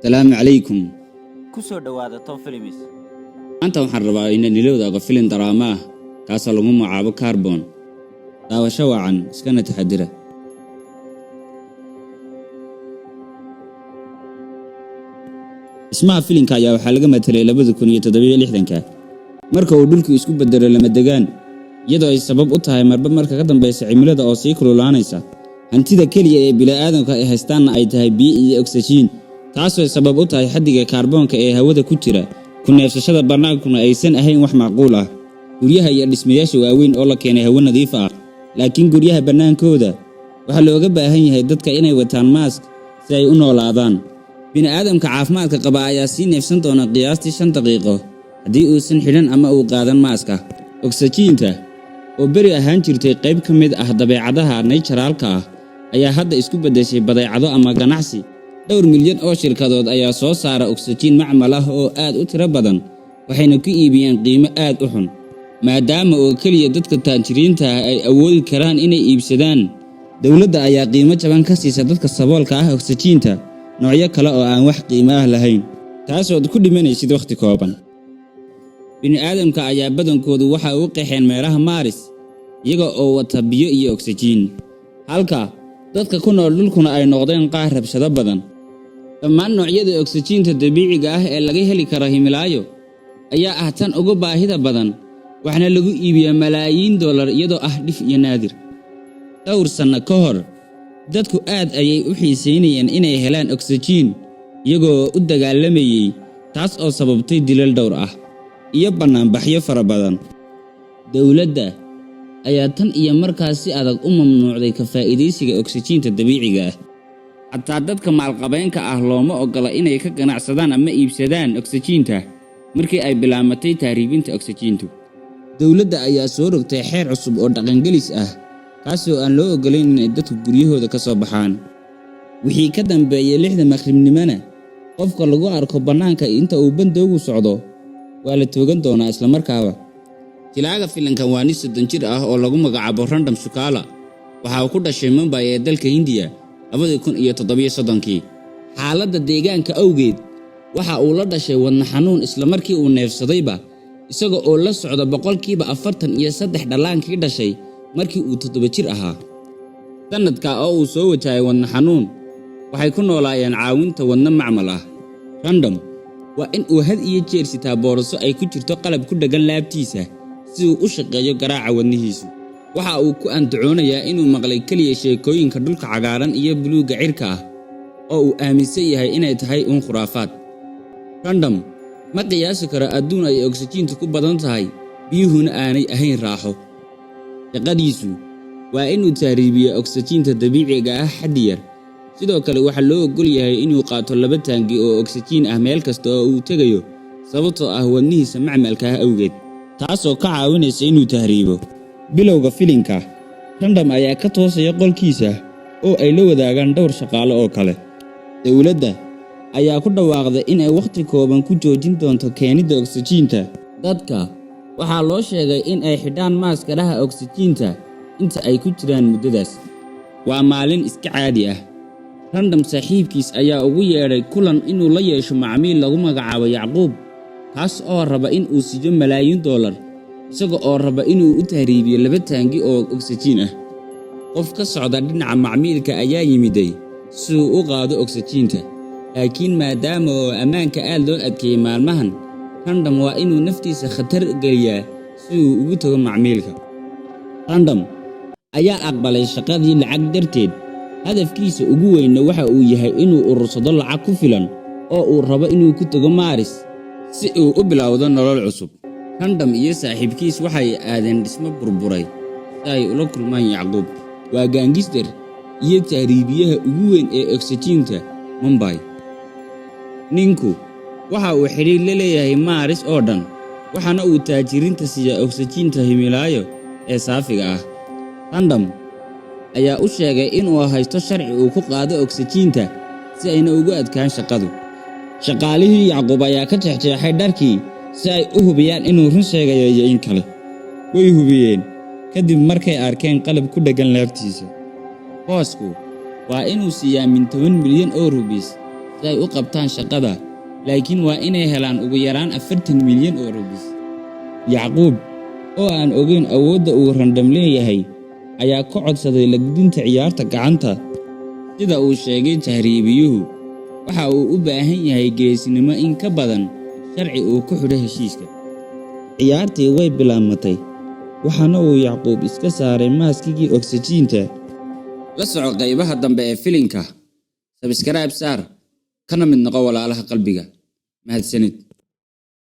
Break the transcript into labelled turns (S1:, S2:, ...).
S1: السلام عليكم.
S2: ku soo dhawaada Top Films.
S1: Maanta waxaan rabaa inaan nila wadaago filim daraama ah kaasoo lagu magacaabo Carbon. Daawasho wacan iskana taxadira. Ismaha filimka ayaa waxaa laga matalay 2017 marka uu dhulku isku bedelo lama degaan iyadoo ay sabab u tahay marka ka dambaysa cimilada oo sii kululaanaysa. Hantida kaliya ee bini'aadamka ay haystaana ay tahay biyo iyo oksijiin, taasoo sabab u tahay xaddiga kaarboonka ee hawada ku jira. Ku neefsashada bannaankuna aysan ahayn wax macquul ah. Guryaha iyo dhismayaasha waaweyn oo la keenay hawo nadiif ah, laakiin guryaha bannaankooda waxaa looga baahan yahay dadka inay wataan mask si ay u noolaadaan. bini'aadamka caafimaadka qaba ayaa sii neefsan doona qiyaastii 5 daqiiqo haddii uusan xidhan ama uu qaadan maaska. Oksijiinta oo beri ahaan jirtay qayb ka mid ah dabeecadaha naturalka ah ayaa hadda isku beddeshay badeecado ama ganacsi. dhowr milyan oo shirkadood ayaa soo saara oksijiin macmal ah oo aad u tiro badan, waxayna ku iibiyaan qiimo aad u xun, maadaama oo kaliya dadka taajiriinta ah ay awoodi karaan inay iibsadaan. Dawladda ayaa qiimo jaban ka siisa dadka saboolka ah oksijiinta noocyo kale oo aan wax qiimo ah lahayn, taasoo ku dhimanaysid waqti kooban. bini'aadamka ayaa badankoodu waxa uu qeexeen meelaha Maaris iyaga oo wata biyo iyo oksijiin, halka dadka ku nool dhulkuna ay noqdeen qaar rabshado badan. Dhammaan noocyada oksijiinta dabiiciga ah ee laga heli karo Himilaayo ayaa ah tan ugu baahida badan, waxaana lagu iibiyaa malaayiin dollar iyadoo ah dhif iyo naadir. dhowr sano ka hor dadku aad ayay u xiiseynayeen inay helaan oksijiin iyagoo u dagaalamayay, taas oo sababtay dilal dhowr ah iyo bannaanbaxyo fara badan. Dawladda ayaa tan iyo markaas si adag u mamnuucday ka faa'iidaysiga oksijiinta dabiiciga ah. Xataa dadka maalqabeenka ah looma ogola inay ka ganacsadaan ama iibsadaan oksijiinta markii ay bilaamatay tahriibinta oksijiintu. Dawladda ayaa soo rogtay xeer cusub oo dhaqangelis ah kaasoo aan loo ogolayn inay dadku guryahooda ka soo baxaan. Wixii ka dambeeyay 6 maqribnimana qofka lagu arko bannaanka inta uu bandowgu socdo waa la toogan doonaa isla markaaba. Jilaaga filimkan waa nin 30 jir ah oo lagu magacaabo Random Shukala. Waxa uu ku dhashay Mumbai ee dalka Hindiya 2017. Xaaladda deegaanka awgeed waxa uu la dhashay wadna xanuun isla markii uu neefsadayba, isaga oo la socda 43% dhalaankii dhashay markii uu 7 jir ahaa. Sanadka oo uu soo wajahay wadna xanuun waxay ku noolaayeen caawinta wadna macmal ah. Random waa in uu had iyo jeer sitaa boorso ay ku jirto qalab ku dhagan laabtiisa si uu u shaqeeyo garaaca wadnihiisu. waxa uu ku andacoonayaa inuu maqlay kaliya sheekooyinka dhulka cagaaran iyo buluuga cirka ah oo uu aaminsan yahay inay tahay khuraafaad. Random ma qiyaasi karo adduun ay oksijiintu ku badan tahay biyuhuna aanay ahayn raaxo. shaqadiisu waa inuu tahriibiyo oksijiinta dabiiciga ah xaddi yar. sidoo kale waxaa loo ogol yahay inuu qaato 2 taangi oo oksijiin ah meel kasta oo uu tegayo sababtoo ah wadnihiisa macmalka ah awgeed, taasoo ka caawinaysa inuu tahriibo. bilowga filimka Random ayaa ka toosaya qolkiisa oo ay la wadaagaan dhowr shaqaale oo kale. Dawladda ayaa ku dhawaaqday in ay waqti kooban ku joojin doonto keenida oksijiinta. Dadka waxaa loo sheegay in ay xidhaan maaskaraha oksijiinta inta ay ku jiraan muddadaas. Waa maalin iska caadi ah. Random saaxiibkiis ayaa ugu yeedhay kulan inuu la yeesho macmiil lagu magacaabo Yacquub, kaas oo raba in uu siiyo malaayiin dollar isaga oo raba inuu u tahriibiyo 2 taangi oo oksijiin ah. qof ka socda dhinaca macmiilka ayaa yimiday si uu u qaado oksijiinta, laakiin maadaama oo ammaanka aad loo adkeeyay maalmahan, Random waa inuu naftiisa khatar geliyaa si uu ugu tago macmiilka. Random ayaa aqbalay shaqadii lacag darteed. hadafkiisa ugu weyn waxa uu yahay inuu urursado lacag ku filan oo uu rabo inuu ku tago Maaris si uu u bilowdo nolol cusub. Random iyo saaxiibkiis waxay aadeen dhismo burburay si ay ula kulmaan Yacquub, waa gaangister iyo tahriibiyaha ugu weyn ee oksijiinta Mumbai. ninku waxa uu xiriir la leeyahay Maaris oo dhan, waxaana uu taajiriinta siiya oksijiinta Himilaayo ee saafiga ah. Random ayaa u sheegay inuu haysto sharci uu ku qaado oksijiinta si ayna ugu adkaan shaqadu. Shaqaalihii Yacquub ayaa ka jeexjeexay dharkii si ay u hubiyaan inuu run sheegayo iyo in kale. way hubiyeen kadib markay arkeen qalab ku dhagan laabtiisa. boosku waa inuu siiyaa min 10 milyan oo rubiis si ay u qabtaan shaqada, laakiin waa inay helaan ugu yaraan 40 milyan oo rupees. Yacquub, oo aan ogeyn awoodda uu randam leeyahay, ayaa ka codsaday lagdinta ciyaarta gacanta. Sida uu sheegay tahriibiyuhu, waxa uu u baahan yahay geesinimo in ka badan sharci uu ku xidho heshiiska. Ciyaartii way bilaabmatay, waxaana uu Yacquub iska saaray maaskigii oksijiinta. La soco qaybaha dambe ee filimka. Subscribe saar, kana mid noqo walaalaha qalbiga. Mahadsanid.